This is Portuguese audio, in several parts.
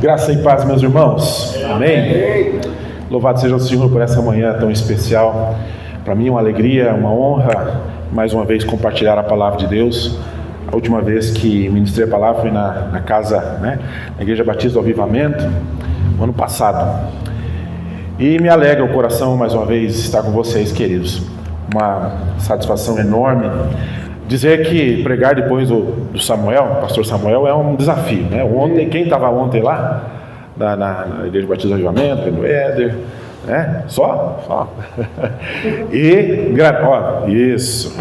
Graça e paz, meus irmãos. Amém? Louvado seja o Senhor por essa manhã tão especial. Para mim é uma alegria, uma honra, mais uma vez compartilhar a palavra de Deus. A última vez que ministrei a palavra foi na casa, na Igreja Batista do Avivamento, no ano passado. E me alegra o coração mais uma vez estar com vocês, queridos. Uma satisfação enorme. Dizer que pregar depois do Samuel, pastor Samuel, é um desafio, né? Ontem, quem estava ontem lá, na Igreja Batista do Avivamento, vendo Éder, né? Só. Isso.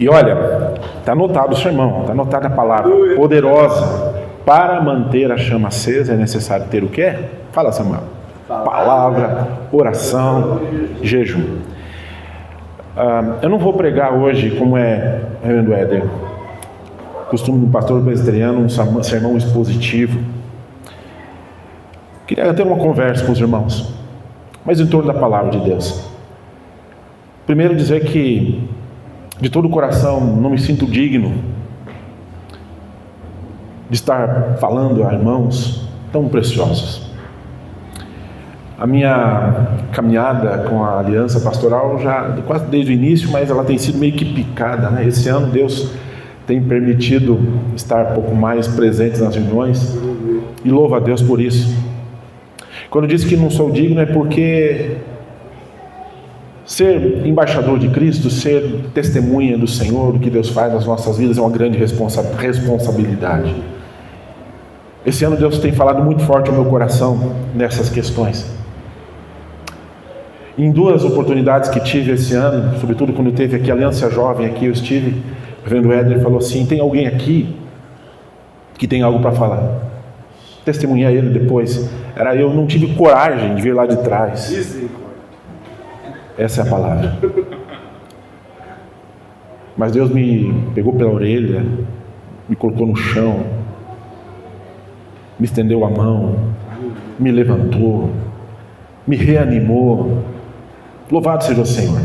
E olha, está anotado o sermão, está anotada a palavra poderosa. Para manter a chama acesa é necessário ter o quê? Fala, Samuel. Palavra, oração, jejum. Eu não vou pregar hoje como é Reverendo Éder, costume do pastor presbiteriano, um sermão expositivo. Queria ter uma conversa com os irmãos, mas em torno da palavra de Deus. Primeiro dizer que de todo o coração não me sinto digno de estar falando a irmãos tão preciosos. A minha caminhada com a aliança pastoral já quase desde o início, mas ela tem sido meio que picada, né? Esse ano Deus tem permitido estar um pouco mais presente nas reuniões e louvo a Deus por isso. Quando eu disse que não sou digno é porque ser embaixador de Cristo, ser testemunha do Senhor, do que Deus faz nas nossas vidas é uma grande responsabilidade. Esse ano Deus tem falado muito forte ao meu coração nessas questões. Em duas oportunidades que tive esse ano, sobretudo quando teve aqui a Aliança Jovem, aqui eu estive, o reverendo Éder falou assim: tem alguém aqui que tem algo para falar? Testemunhei ele depois. Eu não tive coragem de vir lá de trás. Essa é a palavra. Mas Deus me pegou pela orelha, me colocou no chão, me estendeu a mão, me levantou, me reanimou. Louvado seja o Senhor.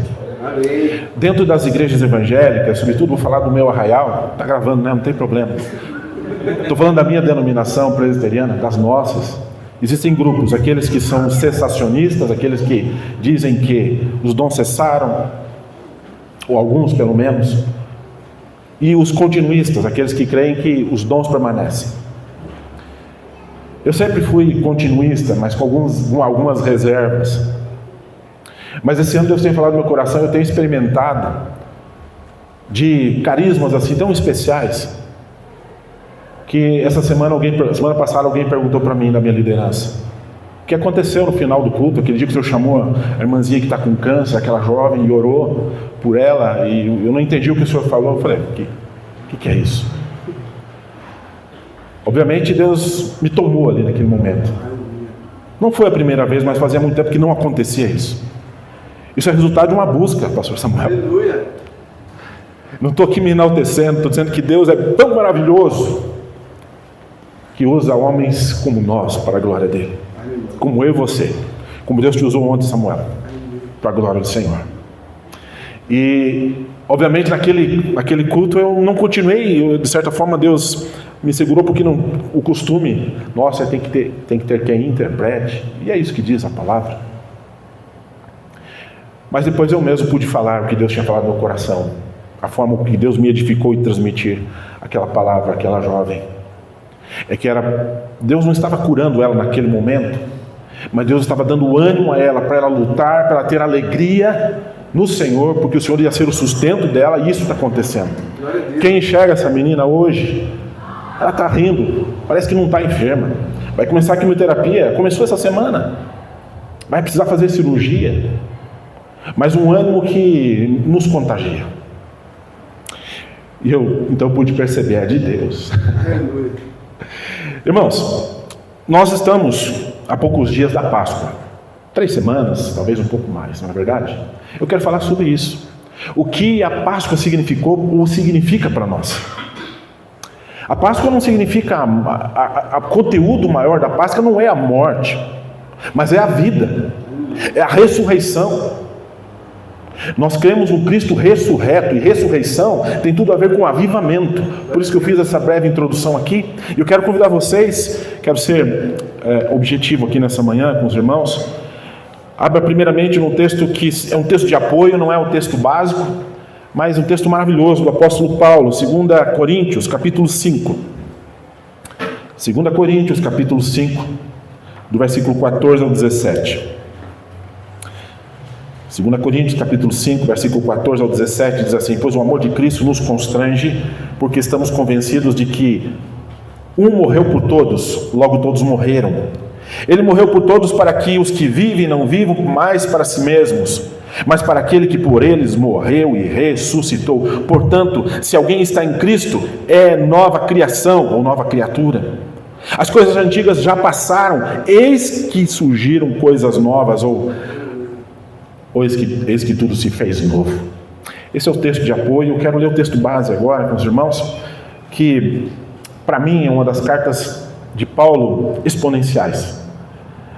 Amém. Dentro das igrejas evangélicas, sobretudo vou falar do meu arraial, está gravando, né? Não tem problema. Estou falando da minha denominação presbiteriana, das nossas. Existem grupos, aqueles que são cessacionistas, aqueles que dizem que os dons cessaram, ou alguns pelo menos, e os continuistas, aqueles que creem que os dons permanecem. Eu sempre fui continuista, mas com algumas reservas. Mas esse ano Deus tem falado no meu coração, eu tenho experimentado de carismas assim tão especiais, que essa semana passada alguém perguntou para mim da minha liderança: o que aconteceu no final do culto, aquele dia que o senhor chamou a irmãzinha que está com câncer, aquela jovem, e orou por ela, e eu não entendi o que o senhor falou. Eu falei: o que é isso? Obviamente Deus me tomou ali naquele momento. Não foi a primeira vez, mas fazia muito tempo que não acontecia isso. Isso é resultado de uma busca, pastor Samuel. Aleluia. Não estou aqui me enaltecendo, estou dizendo que Deus é tão maravilhoso que usa homens como nós para a glória dele. Aleluia. Como eu e você, como Deus te usou ontem, Samuel, para a glória do Senhor. E obviamente naquele culto eu não continuei, de certa forma Deus me segurou, porque o costume nosso é tem que ter quem interprete, e é isso que diz a palavra. Mas depois eu mesmo pude falar o que Deus tinha falado no meu coração, a forma que Deus me edificou e transmitir aquela palavra, aquela jovem. Deus não estava curando ela naquele momento, mas Deus estava dando ânimo a ela, para ela lutar, para ela ter alegria no Senhor, porque o Senhor ia ser o sustento dela, e isso está acontecendo. Quem enxerga essa menina hoje, ela está rindo, parece que não está enferma. Vai começar a quimioterapia, começou essa semana, vai precisar fazer cirurgia, mas um ânimo que nos contagia. E eu então pude perceber, é de Deus. Irmãos, nós estamos há poucos dias da Páscoa, 3 semanas, talvez um pouco mais, não é verdade? Eu quero falar sobre isso. O que a Páscoa significou ou significa para nós. A Páscoa não significa, a conteúdo maior da Páscoa não é a morte, mas é a vida, é a ressurreição. Nós cremos no Cristo ressurreto, e ressurreição tem tudo a ver com avivamento. Por isso que eu fiz essa breve introdução aqui. E eu quero convidar vocês, quero ser objetivo aqui nessa manhã com os irmãos. Abra primeiramente num texto que é um texto de apoio, não é um texto básico, mas um texto maravilhoso do apóstolo Paulo, 2 Coríntios, capítulo 5. 2 Coríntios, capítulo 5, do versículo 14 ao 17. 2 Coríntios, capítulo 5, versículo 14 ao 17, diz assim: pois o amor de Cristo nos constrange, porque estamos convencidos de que um morreu por todos, logo todos morreram. Ele morreu por todos para que os que vivem não vivam mais para si mesmos, mas para aquele que por eles morreu e ressuscitou. Portanto, se alguém está em Cristo, é nova criação ou nova criatura. As coisas antigas já passaram, eis que surgiram coisas novas, ou eis que tudo se fez novo. Esse é o texto de apoio. Eu quero ler o texto base agora com os irmãos, que para mim é uma das cartas de Paulo exponenciais.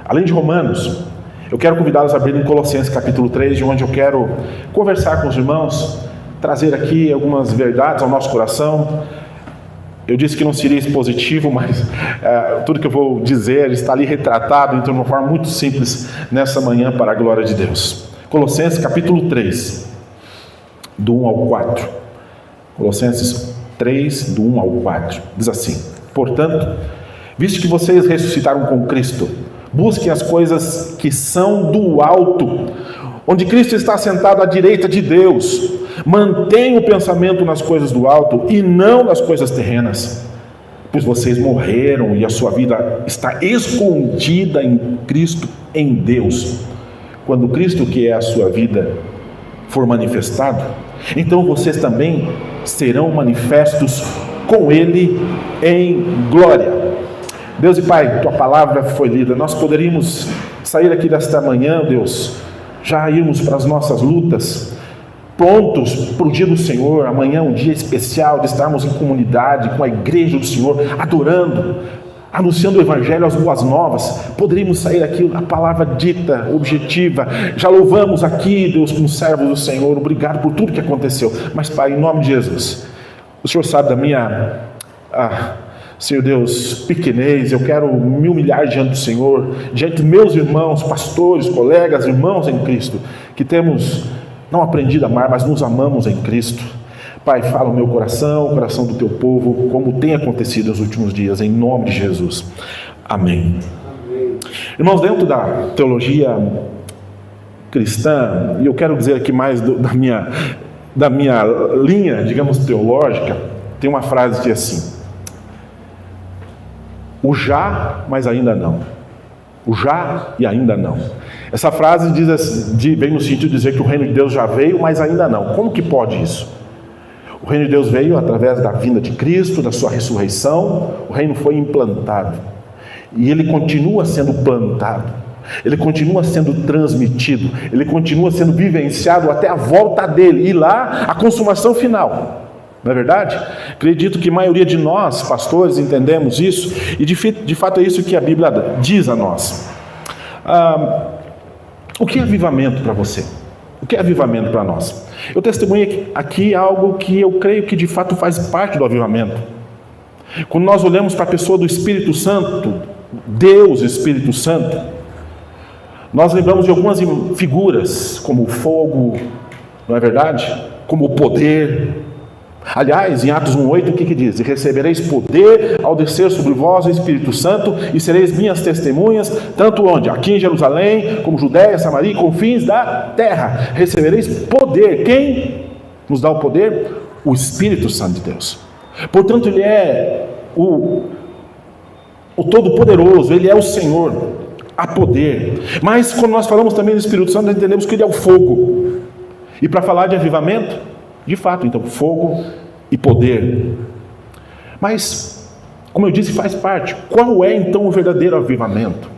Além de Romanos, eu quero convidá-los a abrir em Colossenses capítulo 3, de onde eu quero conversar com os irmãos, trazer aqui algumas verdades ao nosso coração. Eu disse que não seria expositivo, mas tudo que eu vou dizer está ali retratado, então de uma forma muito simples nessa manhã, para a glória de Deus. Colossenses capítulo 3, do 1 ao 4. Colossenses 3, do 1 ao 4. Diz assim: portanto, visto que vocês ressuscitaram com Cristo, busquem as coisas que são do alto, onde Cristo está sentado à direita de Deus. Mantenham o pensamento nas coisas do alto e não nas coisas terrenas, pois vocês morreram e a sua vida está escondida em Cristo, em Deus. Quando Cristo, que é a sua vida, for manifestado, então vocês também serão manifestos com Ele em glória. Deus e Pai, Tua palavra foi lida. Nós poderíamos sair aqui desta manhã, Deus, já irmos para as nossas lutas, prontos para o dia do Senhor. Amanhã é um dia especial de estarmos em comunidade com a igreja do Senhor, adorando, anunciando o Evangelho, as boas novas. Poderíamos sair aqui, a palavra dita, objetiva. Já louvamos aqui, Deus, como servos do Senhor. Obrigado por tudo que aconteceu. Mas, Pai, em nome de Jesus, o Senhor sabe da minha... Senhor Deus, pequenez. Eu quero me humilhar diante do Senhor, diante dos meus irmãos, pastores, colegas, irmãos em Cristo, que temos não aprendido a amar, mas nos amamos em Cristo. Pai, fala o meu coração, o coração do teu povo, como tem acontecido nos últimos dias, em nome de Jesus. Amém. Irmãos, dentro da teologia cristã, e eu quero dizer aqui mais da minha linha, digamos, teológica, tem uma frase que é assim: o já, mas ainda não. O já e ainda não. Essa frase vem no sentido de dizer que o reino de Deus já veio, mas ainda não. Como que pode isso? O reino de Deus veio através da vinda de Cristo, da sua ressurreição. O reino foi implantado. E ele continua sendo plantado. Ele continua sendo transmitido. Ele continua sendo vivenciado até a volta dele. E lá, a consumação final. Não é verdade? Acredito que a maioria de nós, pastores, entendemos isso, e de fato é isso que a Bíblia diz a nós. O que é avivamento para você? O que é avivamento para nós? Eu testemunho aqui algo que eu creio que de fato faz parte do avivamento. Quando nós olhamos para a pessoa do Espírito Santo, Deus Espírito Santo, nós lembramos de algumas figuras, como o fogo, não é verdade? Como o poder. Aliás, em Atos 1,8, o que diz? E recebereis poder ao descer sobre vós o Espírito Santo, e sereis minhas testemunhas, tanto onde? Aqui em Jerusalém, como Judéia, Samaria e confins da terra. Recebereis poder. Quem nos dá o poder? O Espírito Santo de Deus. Portanto, Ele é o Todo-Poderoso, Ele é o Senhor, há poder. Mas quando nós falamos também do Espírito Santo, nós entendemos que Ele é o fogo. E para falar de avivamento, de fato, então, fogo e poder. Mas, como eu disse, faz parte. Qual é, então, o verdadeiro avivamento?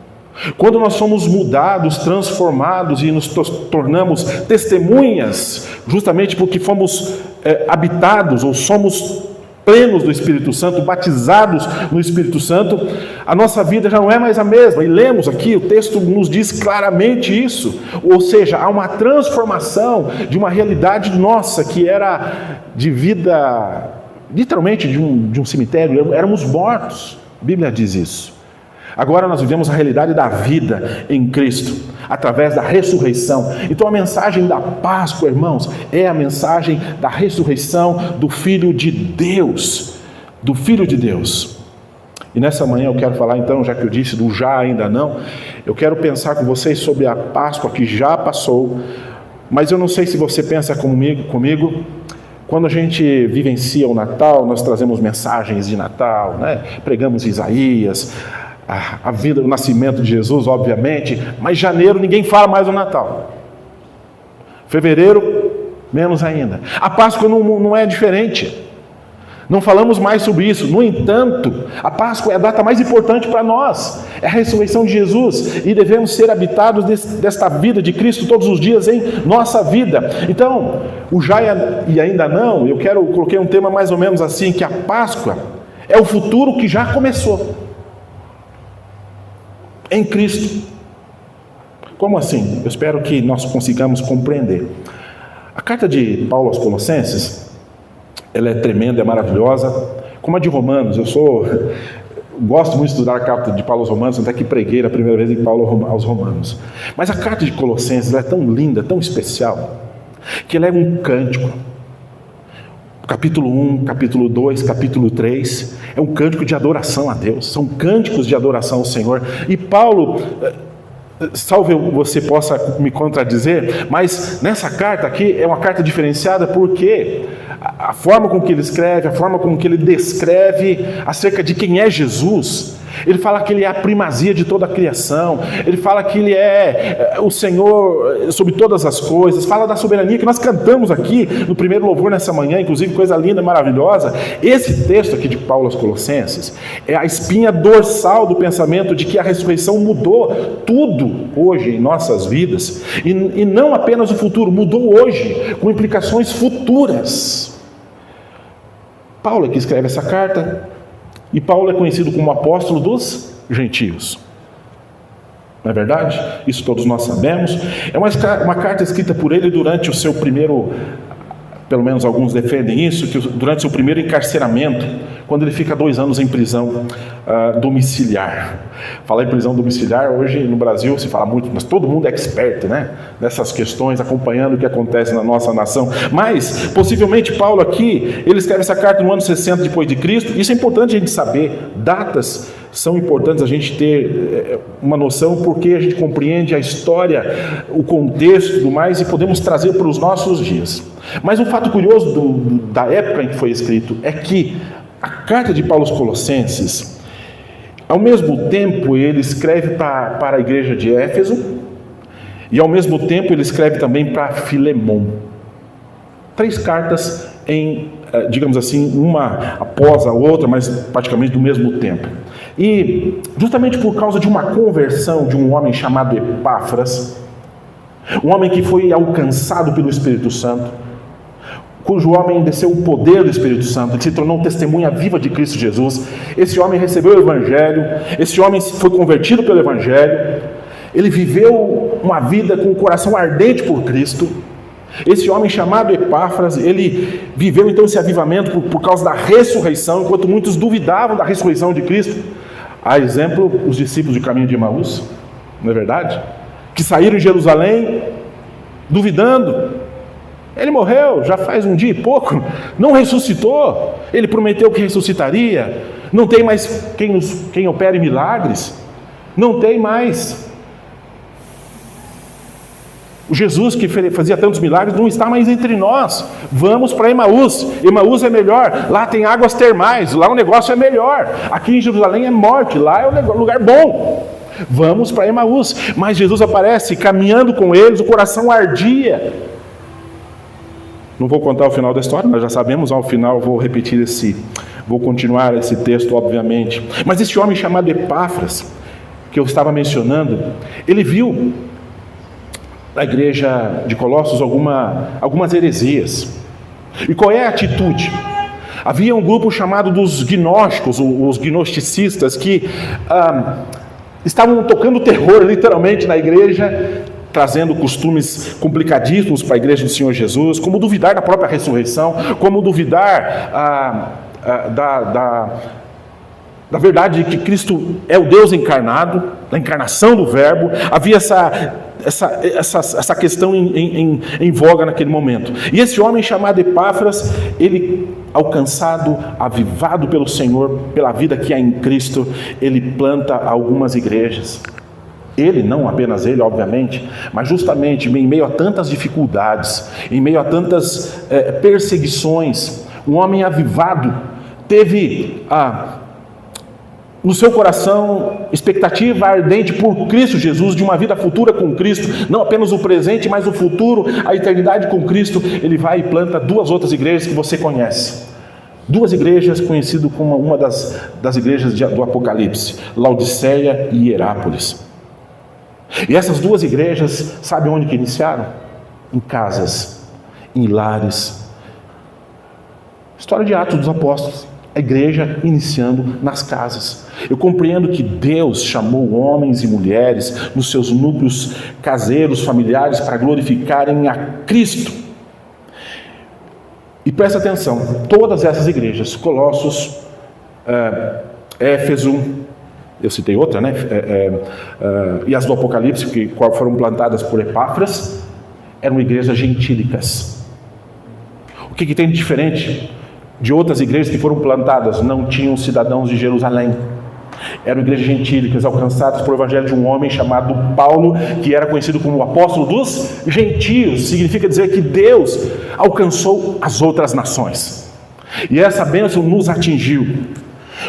Quando nós somos mudados, transformados e nos tornamos testemunhas, justamente porque fomos habitados ou somos plenos do Espírito Santo, batizados no Espírito Santo, a nossa vida já não é mais a mesma. E lemos aqui, o texto nos diz claramente isso. Ou seja, há uma transformação de uma realidade nossa que era de vida, literalmente de um cemitério, éramos mortos. A Bíblia diz isso. Agora nós vivemos a realidade da vida em Cristo, através da ressurreição. Então a mensagem da Páscoa, irmãos, é a mensagem da ressurreição do Filho de Deus. Do Filho de Deus. E nessa manhã eu quero falar então, já que eu disse do já ainda não, eu quero pensar com vocês sobre a Páscoa que já passou, mas eu não sei se você pensa comigo. Quando a gente vivencia o Natal, nós trazemos mensagens de Natal, né? Pregamos Isaías, a vida, o nascimento de Jesus, obviamente, mas janeiro ninguém fala mais do Natal. Fevereiro, menos ainda. A Páscoa não é diferente. Não falamos mais sobre isso. No entanto, a Páscoa é a data mais importante para nós. É a ressurreição de Jesus. E devemos ser habitados desta vida de Cristo todos os dias em nossa vida. Então, o já e ainda não, eu coloquei um tema mais ou menos assim, que a Páscoa é o futuro que já começou. Em Cristo. Como assim? Eu espero que nós consigamos compreender. A carta de Paulo aos Colossenses, ela é tremenda, é maravilhosa, como a de Romanos. Gosto muito de estudar a carta de Paulo aos Romanos, até que preguei a primeira vez em Paulo aos Romanos. Mas a carta de Colossenses ela é tão linda, tão especial, que ela é um cântico. Capítulo 1, capítulo 2, capítulo 3, é um cântico de adoração a Deus, são cânticos de adoração ao Senhor. E Paulo, salve você possa me contradizer, mas nessa carta aqui é uma carta diferenciada porque a forma com que ele escreve, a forma com que ele descreve acerca de quem é Jesus. Ele fala que ele é a primazia de toda a criação, ele fala que ele é o Senhor sobre todas as coisas, fala da soberania que nós cantamos aqui no primeiro louvor nessa manhã, inclusive coisa linda, maravilhosa. Esse texto aqui de Paulo aos Colossenses é a espinha dorsal do pensamento de que a ressurreição mudou tudo hoje em nossas vidas, e não apenas o futuro, mudou hoje, com implicações futuras. Paulo é que escreve essa carta, e Paulo é conhecido como apóstolo dos gentios. Não é verdade? Isso todos nós sabemos. É uma carta escrita por ele durante o seu primeiro, pelo menos alguns defendem isso, que durante o seu primeiro encarceramento, quando ele fica 2 anos em prisão domiciliar. Falar em prisão domiciliar, hoje no Brasil se fala muito, mas todo mundo é expert, né? Nessas questões, acompanhando o que acontece na nossa nação. Mas, possivelmente, Paulo aqui, ele escreve essa carta no ano 60 depois de Cristo. Isso é importante a gente saber. Datas são importantes a gente ter uma noção, porque a gente compreende a história, o contexto e tudo mais, e podemos trazer para os nossos dias. Mas um fato curioso da época em que foi escrito é que a carta de Paulo aos Colossenses, ao mesmo tempo ele escreve para a igreja de Éfeso, e ao mesmo tempo ele escreve também para Filemon. 3 cartas digamos assim, uma após a outra, mas praticamente do mesmo tempo. E justamente por causa de uma conversão de um homem chamado Epáfras, um homem que foi alcançado pelo Espírito Santo, cujo homem desceu o poder do Espírito Santo, que se tornou testemunha viva de Cristo Jesus. Esse homem recebeu o Evangelho, esse homem foi convertido pelo Evangelho, ele viveu uma vida com o coração ardente por Cristo. Esse homem chamado Epáfras, ele viveu então esse avivamento por causa da ressurreição, enquanto muitos duvidavam da ressurreição de Cristo. A exemplo, os discípulos de caminho de Emaús, não é verdade? Que saíram de Jerusalém duvidando. Ele morreu já faz um dia e pouco, não ressuscitou. Ele prometeu que ressuscitaria. Não tem mais quem opere milagres. Não tem mais. O Jesus que fazia tantos milagres não está mais entre nós. Vamos para Emaús. Emaús é melhor. Lá tem águas termais. Lá o negócio é melhor. Aqui em Jerusalém é morte. Lá é um lugar bom. Vamos para Emaús. Mas Jesus aparece caminhando com eles. O coração ardia. Não vou contar o final da história. Nós já sabemos ao final. Vou continuar esse texto, obviamente. Mas esse homem chamado Epáfras, que eu estava mencionando, ele viu na igreja de Colossos algumas heresias. E qual é a atitude? Havia um grupo chamado dos gnósticos, os gnosticistas, que estavam tocando terror literalmente na igreja, trazendo costumes complicadíssimos para a igreja do Senhor Jesus, como duvidar da própria ressurreição, como duvidar da verdade de que Cristo é o Deus encarnado, da encarnação do Verbo. Havia essa questão em voga naquele momento. E esse homem chamado Epáfras, ele, alcançado, avivado pelo Senhor, pela vida que há em Cristo, ele planta algumas igrejas. Ele, não apenas ele, obviamente, mas justamente em meio a tantas dificuldades, em meio a tantas perseguições, um homem avivado teve no seu coração expectativa ardente por Cristo Jesus, de uma vida futura com Cristo, não apenas o presente, mas o futuro, a eternidade com Cristo. Ele vai e planta 2 outras igrejas que você conhece. 2 igrejas conhecidas como uma das igrejas do Apocalipse, Laodiceia e Hierápolis. E essas 2 igrejas, sabe onde que iniciaram? Em casas, em lares. História de Atos dos Apóstolos. A igreja iniciando nas casas. Eu compreendo que Deus chamou homens e mulheres nos seus núcleos caseiros, familiares, para glorificarem a Cristo. E presta atenção, todas essas igrejas, Colossos, Éfeso, eu citei outra, né? E as do Apocalipse, que foram plantadas por Epáfras, eram igrejas gentílicas. O que tem de diferente de outras igrejas que foram plantadas? Não tinham cidadãos de Jerusalém. Eram igrejas gentílicas, alcançadas por o evangelho de um homem chamado Paulo, que era conhecido como o apóstolo dos gentios. Significa dizer que Deus alcançou as outras nações. E essa bênção nos atingiu.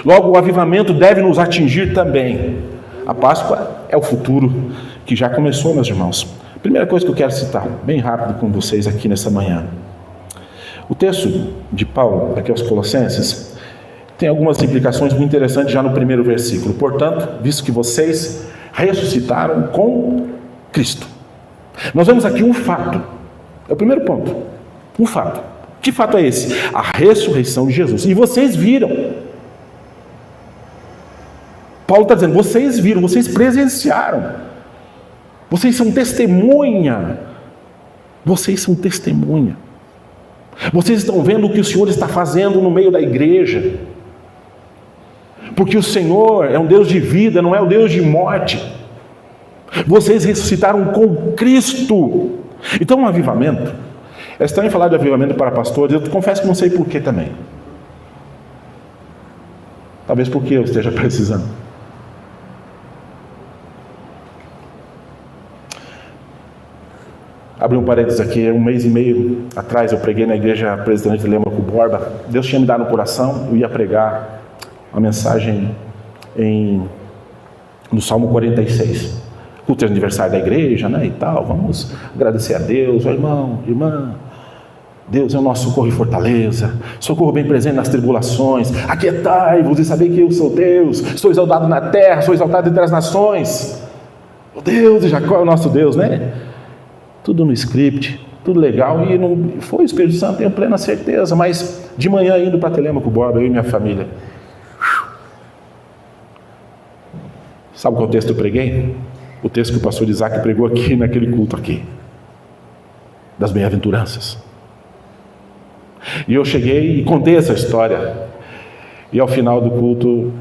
Logo, o avivamento deve nos atingir também. A Páscoa é o futuro que já começou, meus irmãos. Primeira coisa que eu quero citar, bem rápido com vocês aqui nessa manhã. O texto de Paulo, aqui aos Colossenses, tem algumas implicações muito interessantes já no primeiro versículo. Portanto, visto que vocês ressuscitaram com Cristo. Nós vemos aqui um fato. É o primeiro ponto. Um fato. Que fato é esse? A ressurreição de Jesus. E vocês viram. Paulo está dizendo, vocês viram, vocês presenciaram. Vocês são testemunha. Vocês são testemunha. Vocês estão vendo o que o Senhor está fazendo no meio da igreja. Porque o Senhor é um Deus de vida, não é um Deus de morte. Vocês ressuscitaram com Cristo. Então, um avivamento. É estranho falar de avivamento para pastores. Eu confesso que não sei porquê também. Talvez porque eu esteja precisando. Abri um parênteses aqui, 1 mês e meio atrás eu preguei na igreja Presidente Telêmaco Borba. Deus tinha me dado no coração, eu ia pregar uma mensagem no Salmo 46. Culto de aniversário da igreja, né, e tal. Vamos agradecer a Deus, irmão, irmã. Deus é o nosso socorro e fortaleza, socorro bem presente nas tribulações. Aquietai-vos e sabei que eu sou Deus, sou exaltado na terra, sou exaltado entre as nações. O Deus de Jacó é o nosso Deus, né? Tudo no script, tudo legal, e não foi o Espírito Santo, tenho plena certeza. Mas de manhã indo para Telêmaco Borba, eu e minha família, sabe qual texto eu preguei? O texto que o pastor Isaac pregou aqui naquele culto aqui, das bem-aventuranças. E eu cheguei e contei essa história, e ao final do culto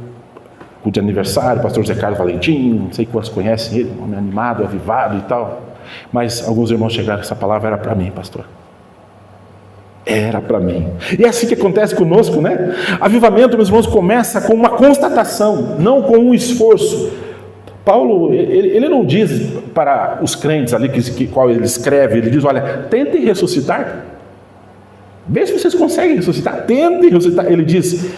de aniversário, o pastor Zé Carlos Valentim, não sei quantos conhecem ele, um homem animado, avivado e tal. Mas alguns irmãos chegaram, essa palavra era para mim, pastor. Era para mim. E é assim que acontece conosco, né? Avivamento, meus irmãos, começa com uma constatação, não com um esforço. Paulo, ele não diz para os crentes ali, qual ele escreve, ele diz, olha, tentem ressuscitar. Vê se vocês conseguem ressuscitar, tentem ressuscitar. Ele diz,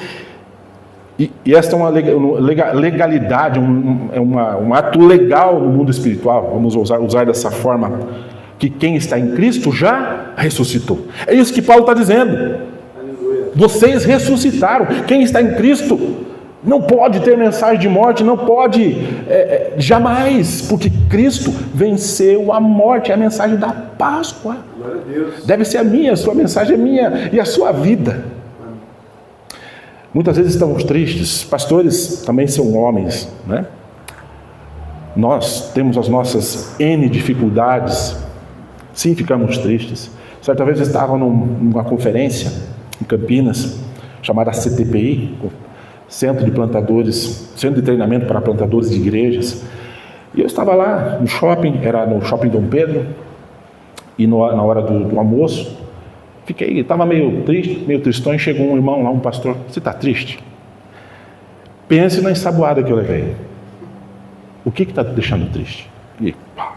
e esta é uma legalidade, um ato legal no mundo espiritual, vamos usar dessa forma, que quem está em Cristo já ressuscitou. É isso que Paulo está dizendo. Aleluia. Vocês ressuscitaram. Quem está em Cristo não pode ter mensagem de morte, não pode jamais, porque Cristo venceu a morte, é a mensagem da Páscoa. Glória a Deus. Deve ser a minha, a sua mensagem é minha e a sua vida. Muitas vezes estamos tristes. Pastores também são homens, né? Nós temos as nossas N dificuldades. Sim, ficamos tristes. Certa vez eu estava numa conferência em Campinas, chamada CTPI, Centro de Plantadores, Centro de Treinamento para Plantadores de Igrejas. E eu estava lá no shopping, era no Shopping Dom Pedro, e na hora do almoço, estava meio triste, meio tristonho. Chegou um irmão lá, um pastor: você está triste? Pense na ensaboada que eu levei. O que está te deixando triste? E pá,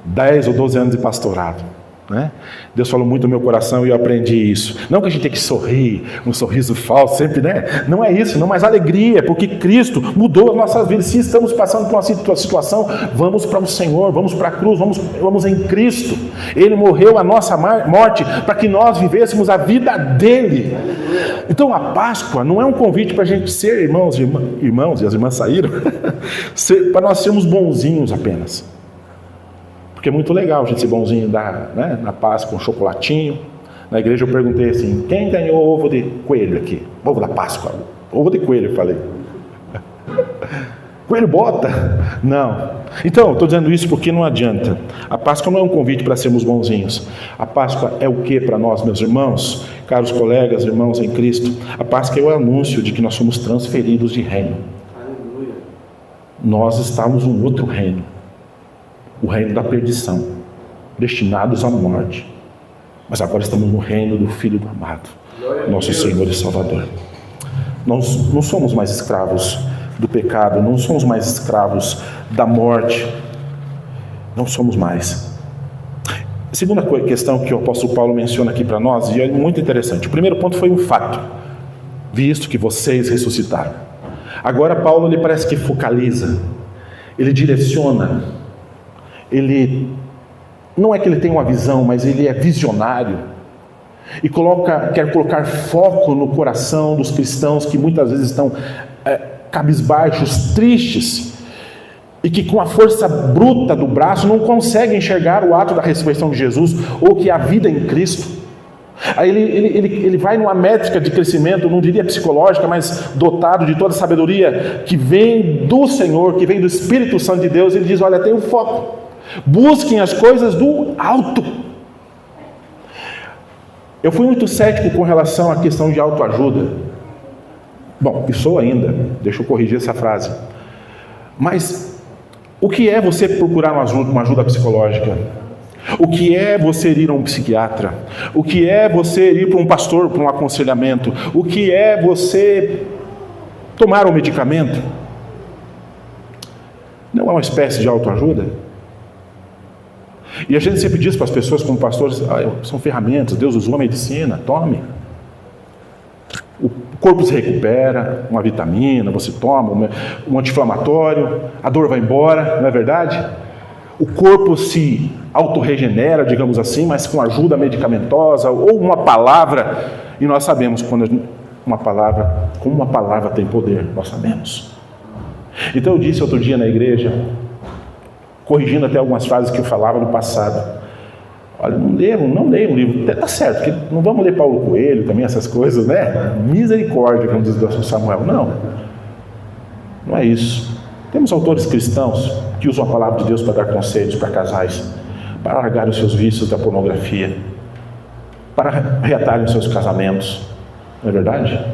10 ou 12 anos de pastorado, né? Deus falou muito no meu coração e eu aprendi isso. Não que a gente tem que sorrir, um sorriso falso sempre, né? Não é isso, não, mas alegria, porque Cristo mudou as nossas vidas. Se estamos passando por uma situação, vamos para o Senhor, vamos para a cruz, vamos em Cristo. Ele morreu a nossa morte para que nós vivêssemos a vida dele. Então a Páscoa não é um convite para a gente ser irmãos, e as irmãs saíram, para nós sermos bonzinhos apenas. Porque é muito legal a gente ser bonzinho na Páscoa, um chocolatinho. Na igreja eu perguntei assim: quem ganhou ovo de coelho aqui? Ovo da Páscoa. Ovo de coelho, eu falei. Coelho bota? Não. Então, estou dizendo isso porque não adianta. A Páscoa não é um convite para sermos bonzinhos. A Páscoa é o que para nós, meus irmãos, caros colegas, irmãos em Cristo? A Páscoa é o anúncio de que nós somos transferidos de reino. Aleluia. Nós estamos em um outro reino. O reino da perdição, destinados à morte. Mas agora estamos no reino do Filho do amado, nosso Senhor e Salvador. Nós não somos mais escravos do pecado, não somos mais escravos da morte. Não somos mais. A segunda questão que o apóstolo Paulo menciona aqui para nós, e é muito interessante. O primeiro ponto foi um fato, visto que vocês ressuscitaram. Agora Paulo, ele parece que focaliza, ele direciona. Ele, não é que ele tem uma visão, mas ele é visionário e quer colocar foco no coração dos cristãos que muitas vezes estão cabisbaixos, tristes, e que com a força bruta do braço não conseguem enxergar o ato da ressurreição de Jesus, ou que a vida em Cristo. Aí ele vai numa métrica de crescimento, não diria psicológica, mas dotado de toda a sabedoria que vem do Senhor, que vem do Espírito Santo de Deus. Ele diz: olha, tem um foco. Busquem as coisas do alto. Eu fui muito cético com relação à questão de autoajuda. Bom, e sou ainda, deixa eu corrigir essa frase. Mas o que é você procurar uma ajuda psicológica? O que é você ir a um psiquiatra? O que é você ir para um pastor, para um aconselhamento? O que é você tomar um medicamento? Não é uma espécie de autoajuda? E a gente sempre diz para as pessoas, como pastores: são ferramentas, Deus usou a medicina, tome. O corpo se recupera, uma vitamina, você toma um anti-inflamatório, a dor vai embora, não é verdade? O corpo se autorregenera, digamos assim, mas com ajuda medicamentosa, ou uma palavra, e nós sabemos como uma palavra tem poder, nós sabemos. Então eu disse outro dia na igreja, corrigindo até algumas frases que eu falava no passado: olha, não leiam um livro, até está certo, porque não vamos ler Paulo Coelho também, essas coisas, né? Misericórdia, como diz o Samuel. Não é isso. Temos autores cristãos que usam a palavra de Deus para dar conselhos para casais, para largar os seus vícios da pornografia, para reatarem os seus casamentos, não é verdade?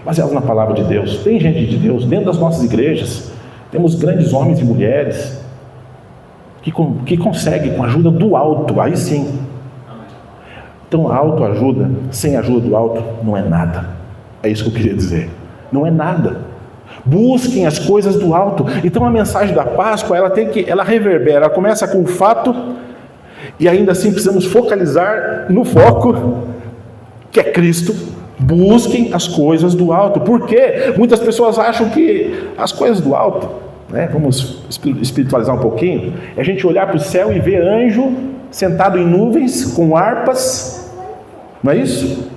Baseados na palavra de Deus. Tem gente de Deus dentro das nossas igrejas, temos grandes homens e mulheres que consegue com a ajuda do alto, aí sim. Então a autoajuda, sem a ajuda do alto, não é nada. É isso que eu queria dizer. Não é nada. Busquem as coisas do alto. Então a mensagem da Páscoa, ela reverbera, ela começa com o fato, e ainda assim precisamos focalizar no foco, que é Cristo. Busquem as coisas do alto. Por quê? Muitas pessoas acham que as coisas do alto, vamos espiritualizar um pouquinho, é a gente olhar para o céu e ver anjo sentado em nuvens com harpas, não é isso?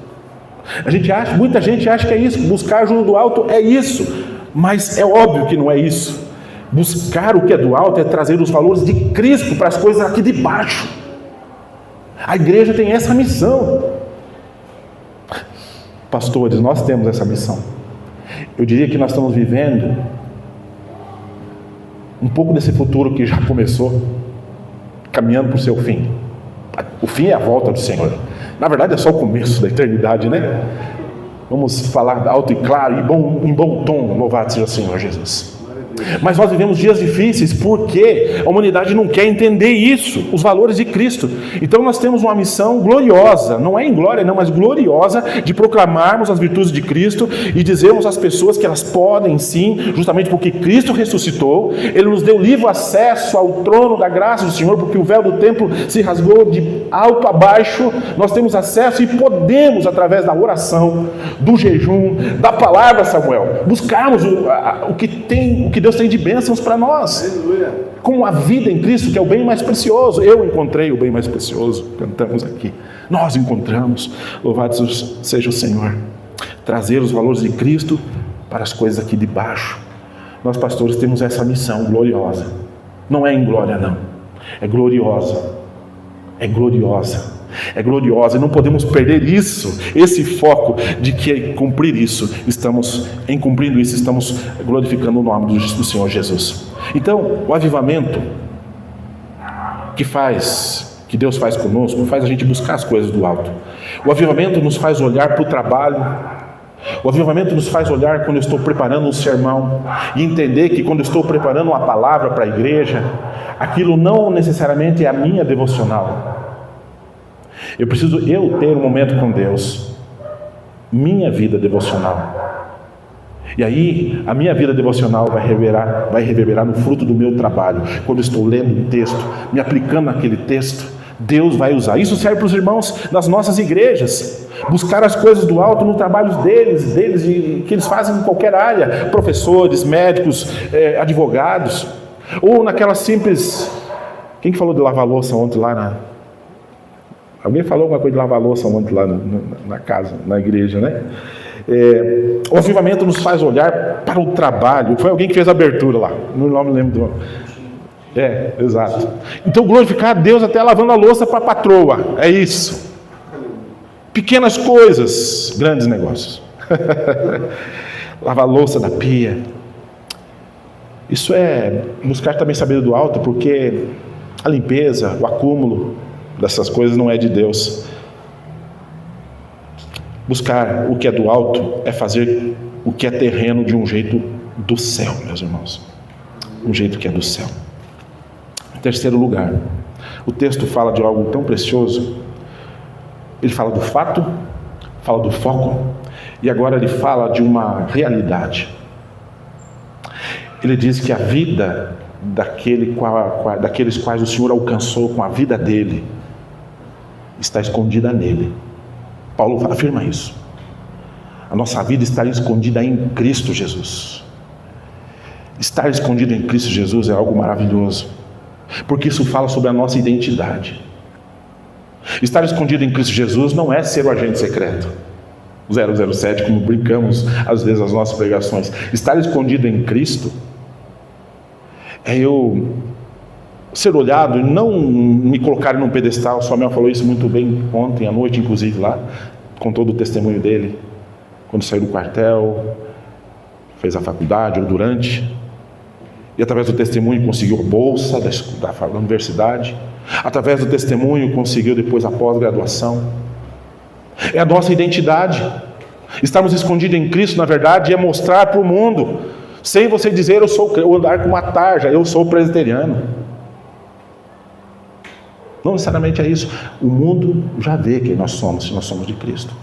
Muita gente acha que é isso, buscar ajuda do alto é isso, mas é óbvio que não é isso. Buscar o que é do alto é trazer os valores de Cristo para as coisas aqui de baixo. A igreja tem essa missão. Pastores, nós temos essa missão. Eu diria que nós estamos vivendo um pouco desse futuro que já começou, caminhando para o seu fim. O fim é a volta do Senhor. Na verdade é só o começo da eternidade, né? Vamos falar alto e claro, em bom tom, louvado seja o Senhor Jesus. Mas nós vivemos dias difíceis porque a humanidade não quer entender isso, os valores de Cristo. Então nós temos uma missão gloriosa, não é em glória não, mas gloriosa, de proclamarmos as virtudes de Cristo e dizermos às pessoas que elas podem sim, justamente porque Cristo ressuscitou, Ele nos deu livre acesso ao trono da graça do Senhor, porque o véu do templo se rasgou de alto a baixo. Nós temos acesso e podemos, através da oração, do jejum, da palavra, Samuel, buscarmos o que Deus tem de bênçãos para nós, como a vida em Cristo, que é o bem mais precioso. Eu encontrei o bem mais precioso, cantamos aqui, nós encontramos, louvado seja o Senhor. Trazer os valores de Cristo para as coisas aqui de baixo. Nós pastores temos essa missão gloriosa, não é em glória não, é gloriosa, é gloriosa. É gloriosa, e não podemos perder isso, esse foco de que cumprir isso, em cumprindo isso, estamos glorificando o nome do Senhor Jesus. Então, o avivamento que Deus faz conosco, faz a gente buscar as coisas do alto. O avivamento nos faz olhar para o trabalho. O avivamento nos faz olhar quando eu estou preparando um sermão e entender que quando eu estou preparando uma palavra para a igreja, aquilo não necessariamente é a minha devocional. Eu preciso ter um momento com Deus, minha vida devocional. E aí, a minha vida devocional vai reverberar no fruto do meu trabalho. Quando estou lendo um texto, me aplicando naquele texto, Deus vai usar. Isso serve para os irmãos das nossas igrejas. Buscar as coisas do alto no trabalho deles, que eles fazem em qualquer área. Professores, médicos, advogados. Ou naquela simples... Quem que falou de lavar louça ontem lá Alguém falou alguma coisa de lavar louça ontem lá na casa, na igreja, né? O avivamento nos faz olhar para o trabalho. Foi alguém que fez a abertura lá, não me lembro do nome. Exato. Então glorificar a Deus até lavando a louça para a patroa, é isso. Pequenas coisas, grandes negócios. Lavar a louça da pia. Isso é buscar também saber do alto, porque a limpeza, o acúmulo dessas coisas não é de Deus. Buscar o que é do alto é fazer o que é terreno de um jeito do céu, meus irmãos. Um jeito que é do céu. Em terceiro lugar, o texto fala de algo tão precioso. Ele fala do fato, fala do foco, e agora ele fala de uma realidade. Ele diz que a vida daqueles quais o Senhor alcançou com a vida dele está escondida nele. Paulo afirma isso. A nossa vida está escondida em Cristo Jesus. Estar escondido em Cristo Jesus é algo maravilhoso, porque isso fala sobre a nossa identidade. Estar escondido em Cristo Jesus não é ser o agente secreto, o 007, como brincamos às vezes nas nossas pregações. Estar escondido em Cristo é eu ser olhado e não me colocar num pedestal. O Samuel falou isso muito bem ontem à noite, inclusive lá, com todo o testemunho dele, quando saiu do quartel, fez a faculdade ou durante, e através do testemunho conseguiu a bolsa da universidade, através do testemunho conseguiu depois a pós-graduação. É a nossa identidade. Estarmos escondidos em Cristo, na verdade, é mostrar para o mundo, sem você dizer eu andar com uma tarja, eu sou presbiteriano. Não necessariamente é isso. O mundo já vê quem nós somos, se nós somos de Cristo.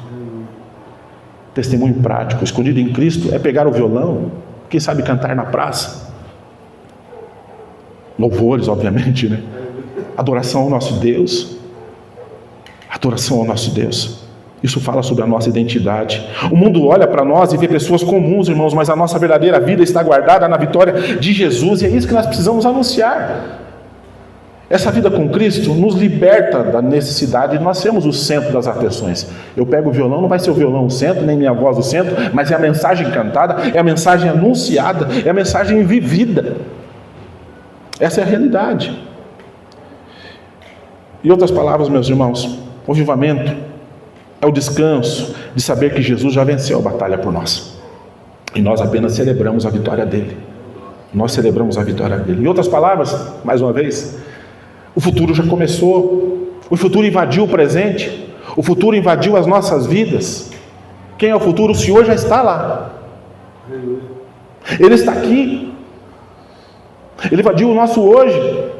Testemunho prático, escondido em Cristo, é pegar o violão, quem sabe cantar na praça. Louvores, obviamente, né? Adoração ao nosso Deus. Adoração ao nosso Deus. Isso fala sobre a nossa identidade. O mundo olha para nós e vê pessoas comuns, irmãos, mas a nossa verdadeira vida está guardada na vitória de Jesus, e é isso que nós precisamos anunciar. Essa vida com Cristo nos liberta da necessidade de nós sermos o centro das atenções. Eu pego o violão, não vai ser o violão o centro, nem minha voz o centro, mas é a mensagem cantada, é a mensagem anunciada, é a mensagem vivida. Essa é a realidade. Em outras palavras, meus irmãos, o avivamento é o descanso de saber que Jesus já venceu a batalha por nós. E nós apenas celebramos a vitória dele. Nós celebramos a vitória dele. Em outras palavras, mais uma vez, o futuro já começou. O futuro invadiu o presente. O futuro invadiu as nossas vidas. Quem é o futuro? O Senhor já está lá. Ele está aqui. Ele invadiu o nosso hoje.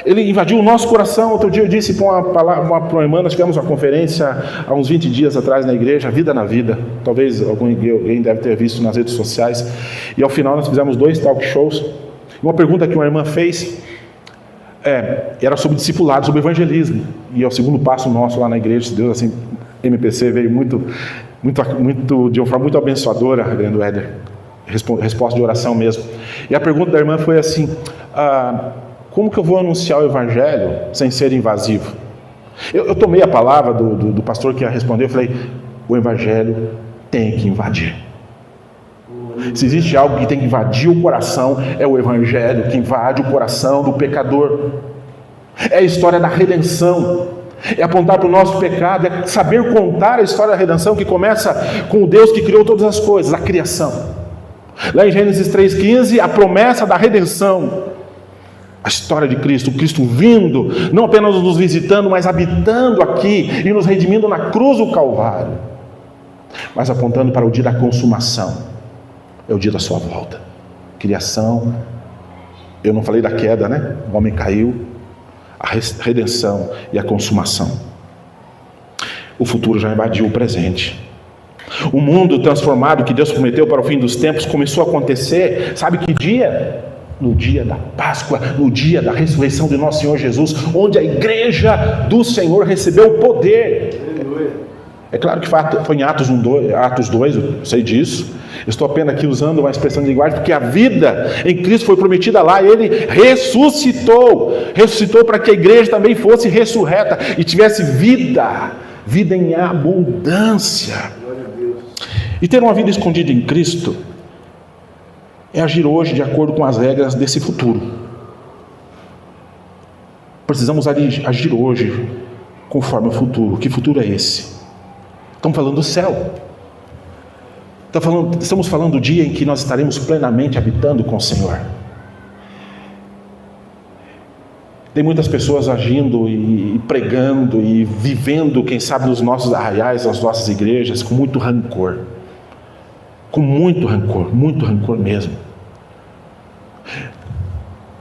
Ele invadiu o nosso coração. Outro dia eu disse para uma irmã, nós tivemos uma conferência há uns 20 dias atrás na igreja, Vida na Vida. Talvez alguém deve ter visto nas redes sociais. E ao final nós fizemos 2 talk shows. Uma pergunta que uma irmã fez era sobre discipulado, sobre evangelismo. E é o segundo passo nosso lá na igreja. Se Deus assim, MPC veio muito, de uma forma muito abençoadora, reverendo Éder. Resposta de oração mesmo. E a pergunta da irmã foi assim: como que eu vou anunciar o evangelho sem ser invasivo? Eu tomei a palavra do pastor que ia responder. Eu falei: o evangelho tem que invadir. Se existe algo que tem que invadir o coração, é o evangelho que invade o coração do pecador. É a história da redenção, é apontar para o nosso pecado, é saber contar a história da redenção, que começa com o Deus que criou todas as coisas, a criação. Lá em Gênesis 3,15, a promessa da redenção, a história de Cristo, Cristo vindo, não apenas nos visitando, mas habitando aqui e nos redimindo na cruz do Calvário, mas apontando para o dia da consumação. É o dia da sua volta. Criação, eu não falei da queda, né? O homem caiu, a redenção e a consumação. O futuro já invadiu o presente. O mundo transformado que Deus prometeu para o fim dos tempos começou a acontecer, sabe que dia? No dia da Páscoa, no dia da ressurreição de nosso Senhor Jesus, onde a igreja do Senhor recebeu o poder. É claro que foi em Atos 2, eu sei disso. Eu estou apenas aqui usando uma expressão de linguagem, porque a vida em Cristo foi prometida lá. Ele ressuscitou para que a igreja também fosse ressurreta e tivesse vida em abundância. E ter uma vida escondida em Cristo é agir hoje de acordo com as regras desse futuro. Precisamos agir hoje conforme o futuro. Que futuro é esse? Estamos falando do céu. Estamos falando do dia em que nós estaremos plenamente habitando com o Senhor. Tem muitas pessoas agindo e pregando e vivendo, quem sabe, nos nossos arraiais, nas nossas igrejas, com muito rancor. Com muito rancor mesmo.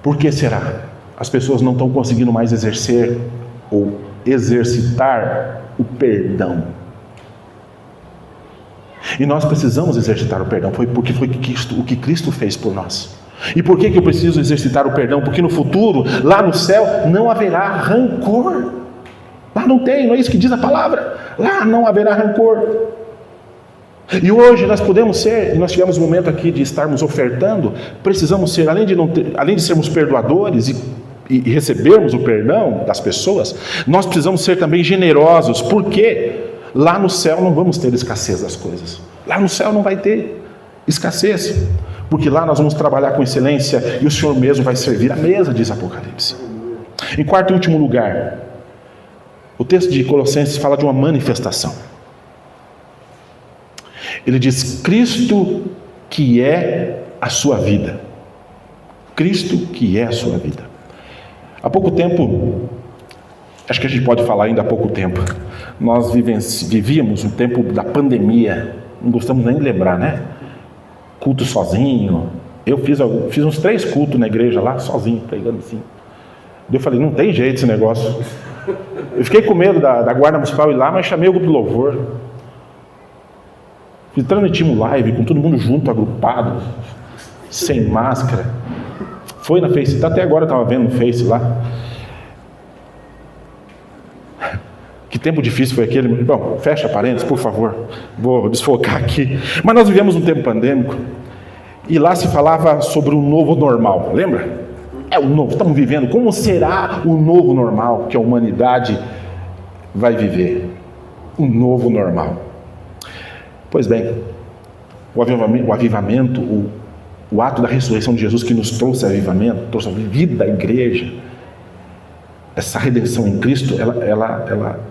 Por que será? As pessoas não estão conseguindo mais exercer ou exercitar o perdão. E nós precisamos exercitar o perdão, porque foi o que Cristo fez por nós. E por que eu preciso exercitar o perdão? Porque no futuro, lá no céu, não haverá rancor. Lá não é isso que diz a palavra. Lá não haverá rancor. E hoje nós podemos ser, e nós tivemos um momento aqui de estarmos ofertando, precisamos ser, além de sermos perdoadores e recebermos o perdão das pessoas, nós precisamos ser também generosos. Por quê? Lá no céu não vamos ter escassez das coisas. Lá no céu não vai ter escassez, porque lá nós vamos trabalhar com excelência e o Senhor mesmo vai servir a mesa, diz Apocalipse. Em quarto e último lugar, o texto de Colossenses fala de uma manifestação. Ele diz: Cristo que é a sua vida. Cristo que é a sua vida. Há pouco tempo, acho que a gente pode falar ainda há pouco tempo, nós vivíamos um tempo da pandemia, não gostamos nem de lembrar, né? Culto sozinho. Eu fiz uns 3 cultos na igreja lá, sozinho, pregando assim. Eu falei: não tem jeito esse negócio. Eu fiquei com medo da guarda municipal ir lá, mas chamei o grupo de louvor. Fiz transmitimos live com todo mundo junto, agrupado, sem máscara. Foi na Face, até agora eu estava vendo no Face lá. Que tempo difícil foi aquele. Bom, fecha parênteses, por favor. Vou desfocar aqui. Mas nós vivemos um tempo pandêmico. E lá se falava sobre o novo normal. Lembra? É o novo. Estamos vivendo. Como será o novo normal que a humanidade vai viver? Um novo normal. Pois bem, o avivamento, o ato da ressurreição de Jesus que nos trouxe avivamento, trouxe a vida à igreja, essa redenção em Cristo, ela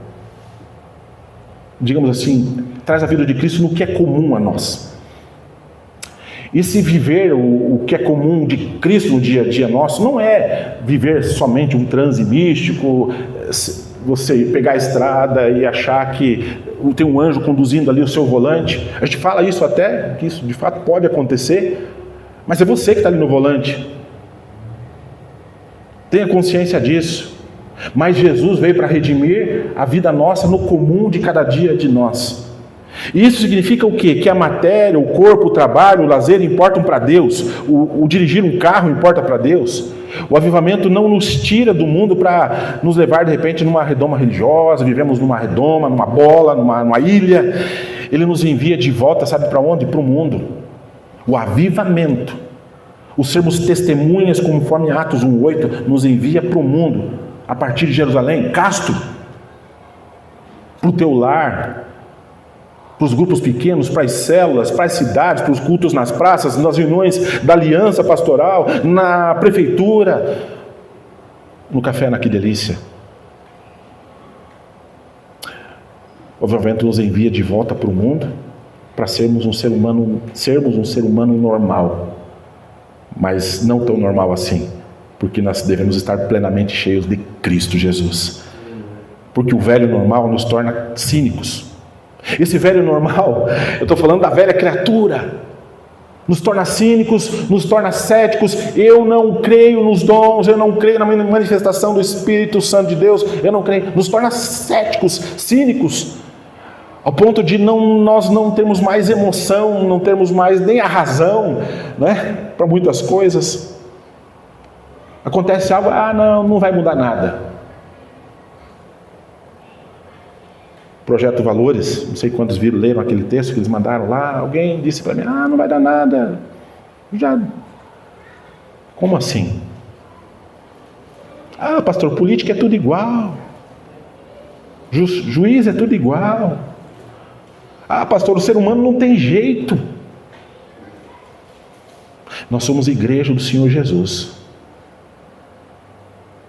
digamos assim, traz a vida de Cristo no que é comum a nós. E se viver o que é comum de Cristo no dia a dia nosso, não é viver somente um transe místico, você pegar a estrada e achar que tem um anjo conduzindo ali o seu volante. A gente fala isso até, que isso de fato pode acontecer, mas é você que está ali no volante. Tenha consciência disso. Mas Jesus veio para redimir a vida nossa no comum de cada dia de nós. E isso significa o quê? Que a matéria, o corpo, o trabalho, o lazer importam para Deus. O dirigir um carro importa para Deus. O avivamento não nos tira do mundo para nos levar de repente numa redoma religiosa, vivemos numa redoma, numa bola, numa ilha. Ele nos envia de volta, sabe para onde? Para o mundo. O avivamento, o sermos testemunhas conforme Atos 1:8, nos envia para o mundo, a partir de Jerusalém, casto, para o teu lar, para os grupos pequenos, para as células, para as cidades, para os cultos nas praças, nas reuniões da aliança pastoral, na prefeitura, no café na Que Delícia. O avivamento nos envia de volta para o mundo para sermos um ser humano normal, mas não tão normal assim, porque nós devemos estar plenamente cheios de Cristo Jesus. Porque o velho normal nos torna cínicos. Esse velho normal, eu estou falando da velha criatura, nos torna cínicos, nos torna céticos. Eu não creio nos dons, eu não creio na manifestação do Espírito Santo de Deus, eu não creio. Nos torna céticos, cínicos, ao ponto de nós não termos mais emoção, não termos mais nem a razão, né, para muitas coisas. Acontece algo, não vai mudar nada. Projeto Valores, não sei quantos leram aquele texto que eles mandaram lá. Alguém disse para mim, não vai dar nada. Como assim? Pastor, política é tudo igual. Juiz é tudo igual. Pastor, o ser humano não tem jeito. Nós somos igreja do Senhor Jesus.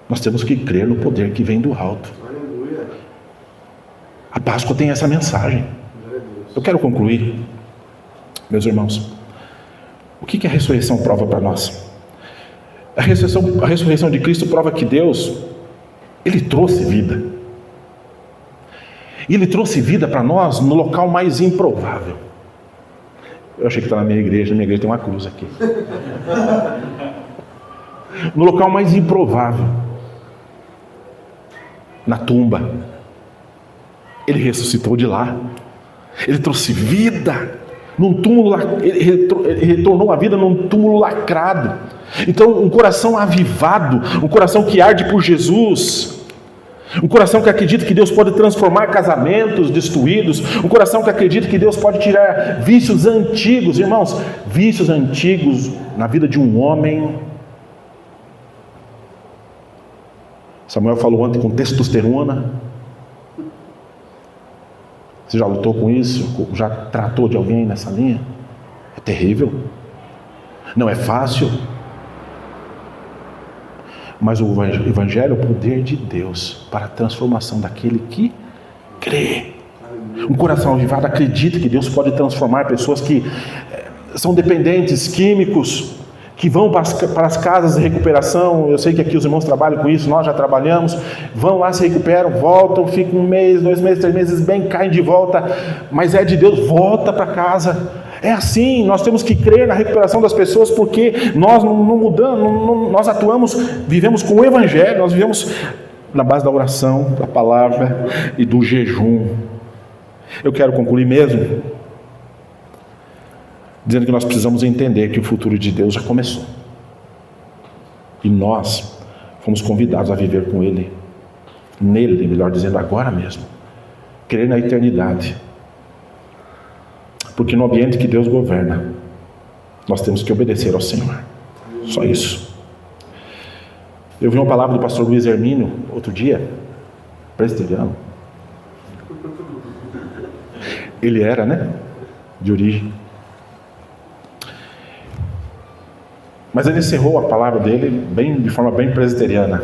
Nós temos que crer no poder que vem do alto. A Páscoa tem essa mensagem. Eu quero concluir, meus irmãos. O que a ressurreição prova para nós? A ressurreição de Cristo prova que Deus, Ele trouxe vida. E Ele trouxe vida para nós no local mais improvável. Eu achei que está na minha igreja tem uma cruz aqui. No local mais improvável. Na tumba. Ele ressuscitou de lá. Ele trouxe vida num túmulo, ele retornou a vida num túmulo lacrado. Então, um coração avivado, um coração que arde por Jesus, um coração que acredita que Deus pode transformar casamentos destruídos, um coração que acredita que Deus pode tirar vícios antigos, irmãos, vícios antigos na vida de um homem. Samuel falou ontem com testosterona. Você já lutou com isso? Já tratou de alguém nessa linha? É terrível. Não é fácil. Mas o Evangelho é o poder de Deus para a transformação daquele que crê. Um coração avivado acredita que Deus pode transformar pessoas que são dependentes químicos, que vão para as casas de recuperação. Eu sei que aqui os irmãos trabalham com isso, nós já trabalhamos. Vão lá, se recuperam, voltam, ficam 1 mês, 2 meses, 3 meses, bem, caem de volta. Mas é de Deus, volta para casa. É assim, nós temos que crer na recuperação das pessoas, porque nós não mudamos, nós atuamos, vivemos com o Evangelho, nós vivemos na base da oração, da palavra e do jejum. Eu quero concluir mesmo dizendo que nós precisamos entender que o futuro de Deus já começou. E nós fomos convidados a viver com Ele, nele, melhor dizendo, agora mesmo. Crer na eternidade. Porque no ambiente que Deus governa, nós temos que obedecer ao Senhor. Só isso. Eu vi uma palavra do pastor Luiz Hermínio outro dia, presbiteriano. Ele era, né? De origem. Mas ele encerrou a palavra dele de forma bem presbiteriana.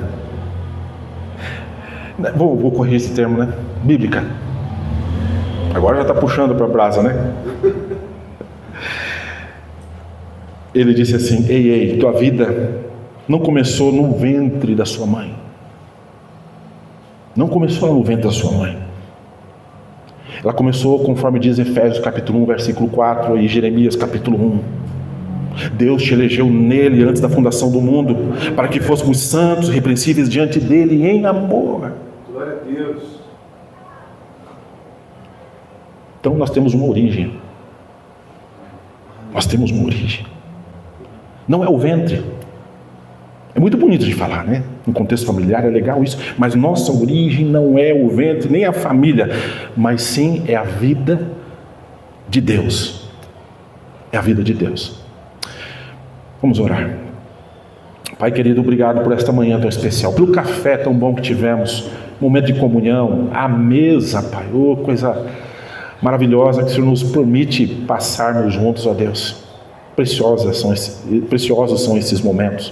Vou corrigir esse termo, né? Bíblica. Agora já está puxando para a brasa, né? Ele disse assim: ei, tua vida não começou no ventre da sua mãe. Não começou no ventre da sua mãe. Ela começou conforme diz Efésios capítulo 1, versículo 4 e Jeremias capítulo 1. Deus te elegeu nele antes da fundação do mundo, para que fôssemos santos, irrepreensíveis diante dele em amor. Glória a Deus. Então nós temos uma origem. Nós temos uma origem. Não é o ventre. É muito bonito de falar, né? No contexto familiar é legal isso, mas nossa origem não é o ventre, nem a família, mas sim é a vida de Deus. É a vida de Deus. Vamos orar. Pai querido, obrigado por esta manhã tão especial, pelo café tão bom que tivemos, momento de comunhão, a mesa, Pai, coisa maravilhosa que o Senhor nos permite passarmos juntos, ó Deus. Preciosos são esses momentos.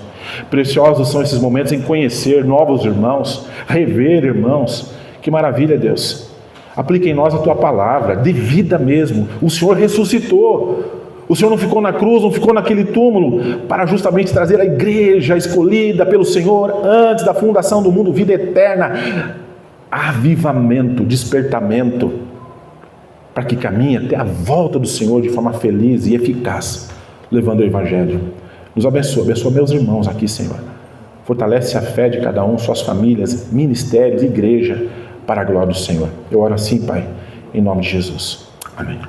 Preciosos são esses momentos em conhecer novos irmãos, rever irmãos. Que maravilha, Deus. Aplique em nós a Tua palavra, de vida mesmo. O Senhor ressuscitou. O Senhor não ficou na cruz, não ficou naquele túmulo para justamente trazer a igreja escolhida pelo Senhor antes da fundação do mundo, vida eterna, avivamento, despertamento, para que caminhe até a volta do Senhor de forma feliz e eficaz, levando o Evangelho. Nos abençoa meus irmãos aqui, Senhor. Fortalece a fé de cada um, suas famílias, ministérios, igreja, para a glória do Senhor. Eu oro assim, Pai, em nome de Jesus. Amém.